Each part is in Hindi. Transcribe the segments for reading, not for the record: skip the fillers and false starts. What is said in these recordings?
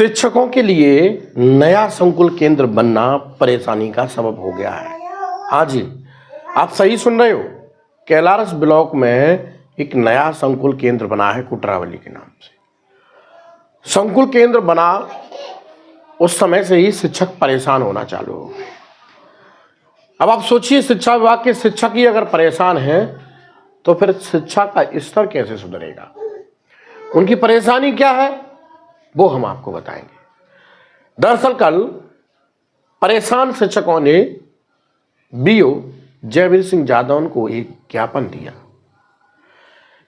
शिक्षकों के लिए नया संकुल केंद्र बनना परेशानी का सबब हो गया है। हाँ जी, आप सही सुन रहे हो। कैलारस ब्लॉक में एक नया संकुल केंद्र बना है कुटरावली के नाम से। संकुल केंद्र बना उस समय से ही शिक्षक परेशान होना चालू हो गए। अब आप सोचिए, शिक्षा विभाग के शिक्षक ही अगर परेशान हैं तो फिर शिक्षा का स्तर कैसे सुधरेगा। उनकी परेशानी क्या है वो हम आपको बताएंगे। दरअसल कल परेशान शिक्षकों ने बीओ जयवीर सिंह जादौन को एक ज्ञापन दिया।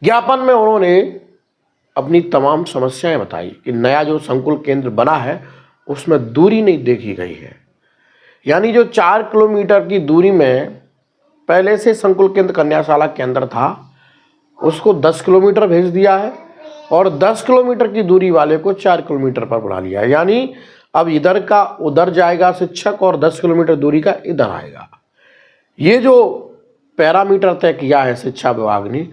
ज्ञापन में उन्होंने अपनी तमाम समस्याएं बताई कि नया जो संकुल केंद्र बना है उसमें दूरी नहीं देखी गई है। यानी जो 4 किलोमीटर की दूरी में पहले से संकुल केंद्र कन्याशाला के अंदर था उसको 10 किलोमीटर भेज दिया है और 10 किलोमीटर की दूरी वाले को 4 किलोमीटर पर बढ़ा लिया है। यानी अब इधर का उधर जाएगा शिक्षक और 10 किलोमीटर दूरी का इधर आएगा। ये जो पैरामीटर तय किया है शिक्षा विभाग ने,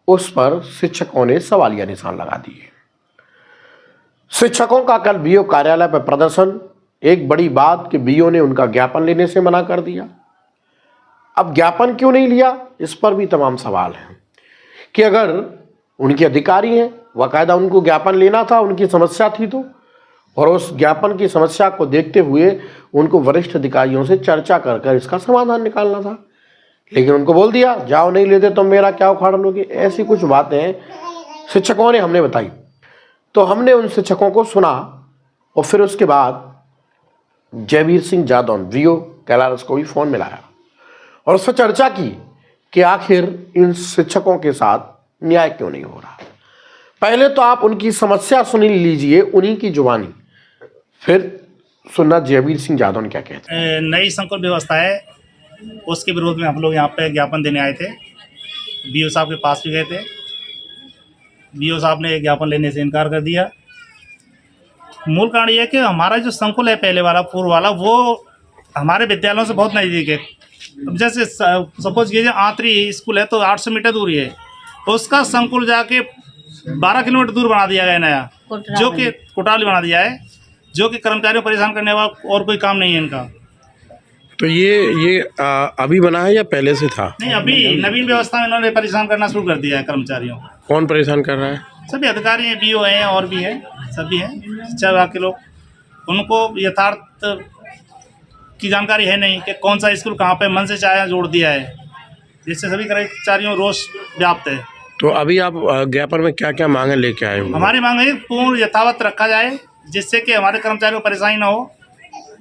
उस पर शिक्षकों ने सवालिया निशान लगा दिए। शिक्षकों का कल बीओ कार्यालय पर प्रदर्शन। एक बड़ी बात कि बीओ ने उनका ज्ञापन लेने से मना कर दिया। अब ज्ञापन क्यों नहीं लिया, इस पर भी तमाम सवाल हैं कि अगर उनके अधिकारी हैं, बाकायदा उनको ज्ञापन लेना था, उनकी समस्या थी तो, और उस ज्ञापन की समस्या को देखते हुए उनको वरिष्ठ अधिकारियों से चर्चा कर कर इसका समाधान निकालना था। लेकिन उनको बोल दिया जाओ, नहीं लेते तो मेरा क्या उखाड़ लोगे। ऐसी कुछ बातें शिक्षकों ने हमने बताई। तो हमने उन शिक्षकों को सुना और फिर उसके बाद जयवीर सिंह जादौन बीओ कैलारस को भी फोन मिलाया और उससे चर्चा की कि आखिर इन शिक्षकों के साथ न्याय क्यों नहीं हो रहा। पहले तो आप उनकी समस्या सुन लीजिए उन्हीं की जुबानी, फिर सुनना जयवीर सिंह जादौन क्या कहते हैं। नई संकुल व्यवस्था है उसके विरोध में हम लोग यहाँ पे ज्ञापन देने आए थे। बीओ साहब के पास भी गए थे। बीओ साहब ने ज्ञापन लेने से इनकार कर दिया। मूल कारण ये है कि हमारा जो संकुल है पहले वाला पूर्व वाला वो हमारे विद्यालयों से बहुत नज़दीक है। अब जैसे सपोज कीजिए आंतरी स्कूल है तो 800 मीटर दूरी है, तो उसका संकुल जाके 12 किलोमीटर दूर बना दिया गया नया, जो कि कोटाली बना दिया है, जो कि कर्मचारियों को परेशान करने वाला और कोई काम नहीं है इनका। तो ये अभी बना है या पहले से था? नहीं, अभी नवीन व्यवस्था में इन्होंने परेशान करना शुरू कर दिया है कर्मचारियों को। कौन परेशान कर रहा है? सभी अधिकारी हैं, बीओ हैं और भी हैं, सभी हैं शिक्षा विभाग के लोग। उनको यथार्थ की जानकारी है नहीं कि कौन सा स्कूल कहाँ पे मन से चाहे जोड़ दिया है, जिससे सभी कर्मचारियों रोष व्याप्त है। तो अभी आप ज्ञापन में क्या क्या मांगे लेके आए हो? हमारी मांग है पूर्ण यथावत रखा जाए जिससे कि हमारे कर्मचारियों को परेशानी ना हो।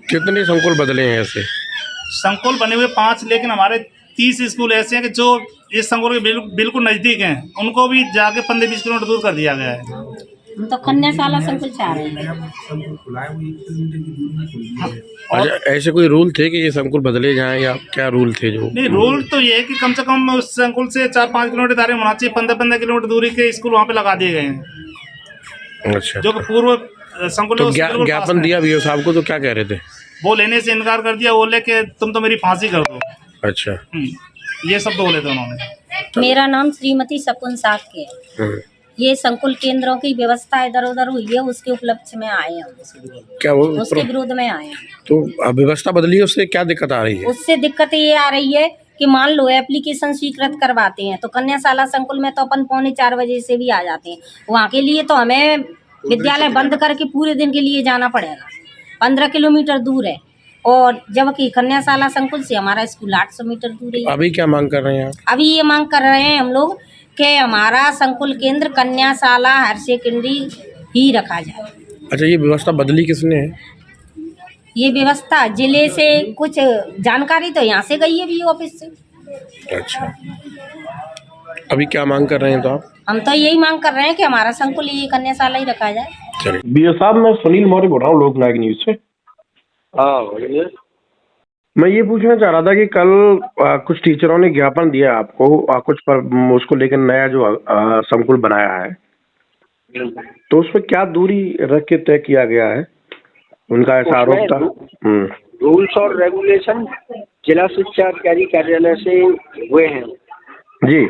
कितने संकुल बदले हैं ऐसे? संकुल बने हुए 5, लेकिन हमारे 30 स्कूल ऐसे हैं कि जो इस संकुल के बिल्कुल नज़दीक हैं, उनको भी जाके 15-20 किलोमीटर दूर कर दिया गया है। हम तो कन्याशाला संकुल चाह रहे हैं। अच्छा, ऐसे कोई रूल थे कि ये संकुल बदले जाएं या क्या रूल थे? जो नहीं, रूल तो ये है कि कम से कम उस संकुल से 4-5 किलोमीटर दायरे में होना चाहिए। 15-15 किलोमीटर दूरी के स्कूल वहाँ पे लगा दिए गए हैं। अच्छा, जो कि पूर्व संकुल तो ज्ञापन दिया बीओ साहब को तो क्या कह रहे थे? वो लेने से इनकार कर दिया। बोले कि तुम तो मेरी फांसी कर दो। अच्छा, ये सब बोले थे उन्होंने। मेरा नाम श्रीमती शकुन साक्य है। ये संकुल केंद्रों की व्यवस्था इधर उधर हुई है, उसके उपलक्ष्य में आए हैं। क्या वो उसके विरोध में आए हैं। तो व्यवस्था बदली है, उससे क्या दिक्कत आ रही है? उससे दिक्कत ये आ रही है कि मान लो एप्लीकेशन स्वीकृत करवाते हैं तो कन्याशाला संकुल में तो अपन 3:45 बजे से भी आ जाते हैं। वहाँ के लिए तो हमें विद्यालय बंद करके पूरे दिन के लिए जाना पड़ेगा। 15 किलोमीटर दूर है, और जबकि कन्याशाला संकुल से हमारा स्कूल 800 मीटर दूर है। अभी क्या मांग कर रहे हैं आप? अभी ये मांग कर रहे हैं हम लोग कि हमारा संकुल केंद्र कन्याशाला हायर सेकेंडरी ही रखा जाए। अच्छा, ये व्यवस्था बदली किसने है? ये व्यवस्था जिले से कुछ जानकारी तो यहाँ से गई है बीओ ऑफिस से। अच्छा, अभी क्या मांग कर रहे हैं तो आप? हम तो यही मांग कर रहे हैं कि हमारा संकुल ये कन्याशाला ही रखा जाए। चलिए। बीओ साहब, मैं सुनील मौर्य बोल रहा हूँ लोकनायक न्यूज से। हाँ बोलिए। मैं ये पूछना चाह रहा था कि कल कुछ टीचरों ने ज्ञापन दिया आपको, कुछ पर उसको लेकर नया जो संकुल बनाया है, तो उसमें क्या दूरी रख के तय किया गया है? उनका ऐसा आरोप था। रूल्स और रेगुलेशन जिला शिक्षा अधिकारी कार्यालय से हुए हैं जी,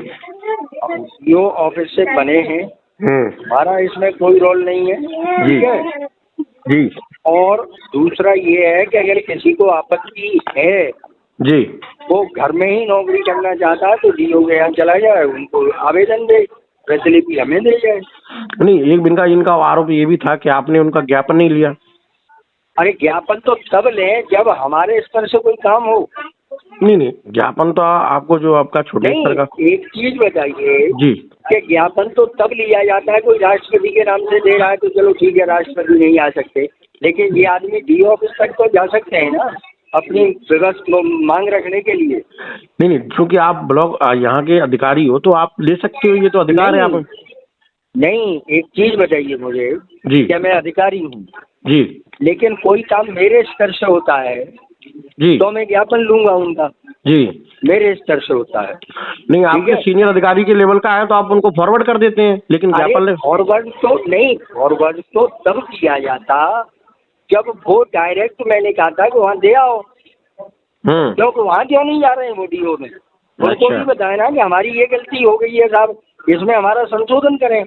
बीओ ऑफिस से बने हैं। हमारा इसमें कोई रोल नहीं है, ठीक है। जी और दूसरा ये है कि अगर किसी को आपत्ति है, जी। वो घर में ही नौकरी करना चाहता है तो डीओ के यहाँ चला जाए, उनको आवेदन दे, प्रतिलिपि हमें दे जाए। नहीं, एक इनका आरोप ये भी था कि आपने उनका ज्ञापन नहीं लिया। अरे ज्ञापन तो तब लें जब हमारे स्तर से कोई काम हो। नहीं, ज्ञापन तो आपको जो आपका छोटे नहीं, स्तर का। एक चीज बताइए जी कि ज्ञापन तो तब लिया जाता है, कोई राष्ट्रपति के नाम से दे रहा है तो चलो ठीक है, राष्ट्रपति नहीं आ सकते, लेकिन ये आदमी डीओ ऑफिस तक तो जा सकते हैं ना अपनी व्यवस्था मांग रखने के लिए। नहीं, क्योंकि आप ब्लॉक यहाँ के अधिकारी हो तो आप ले सकते हो, ये तो अधिकार है आप। नहीं, एक चीज बताइए मुझे जी कि मैं अधिकारी हूँ जी लेकिन कोई काम मेरे स्तर से होता है जी तो मैं ज्ञापन लूंगा उनका, जी। मेरे स्तर से होता है। नहीं, आपके सीनियर अधिकारी के लेवल का है तो आप उनको फॉरवर्ड कर देते हैं, लेकिन ज्ञापन फॉरवर्ड तो नहीं, फॉरवर्ड तो तब किया जाता जब वो डायरेक्ट मैंने कहा था कि वहाँ दे आओ, क्योंकि वहाँ क्यों नहीं जा रहे हैं वो डीओ में, उनको भी बताया ना कि हमारी ये गलती हो गई है साहब, इसमें हमारा संशोधन करें।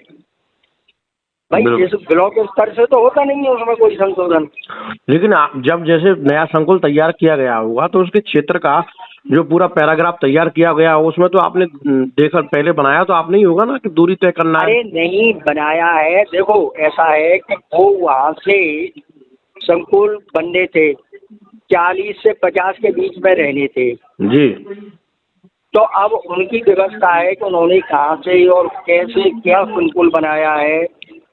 भाई इस ब्लॉक स्तर से तो होता नहीं है उसमें कोई संशोधन। लेकिन जब जैसे नया संकुल तैयार किया गया होगा तो उसके क्षेत्र का जो पूरा पैराग्राफ तैयार किया गया उसमें तो आपने देखा, पहले बनाया तो आपने ही होगा ना कि दूरी तय करना है। अरे नहीं बनाया है, देखो ऐसा है कि वो वहाँ से संकुल बनने थे 40 से 50 के बीच में रहने थे जी। तो अब उनकी व्यवस्था है कि उन्होंने कहाँ से और कैसे क्या संकुल बनाया है।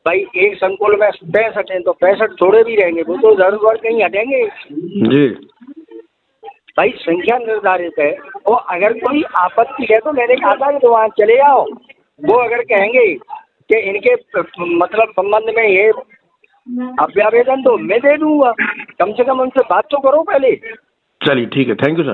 भाई एक संकुल में 65 हैं तो 65 थोड़े भी रहेंगे, वो तो इधर उधर कहीं हटेंगे जी। भाई, संख्या निर्धारित है। और अगर कोई आपत्ति है तो मैंने कहा था कि तो वहाँ चले जाओ, वो अगर कहेंगे कि इनके मतलब संबंध में ये अभ्यावेदन तो मैं दे दूंगा, कम से कम उनसे बात तो करो पहले। चलिए ठीक है, थैंक यू सर।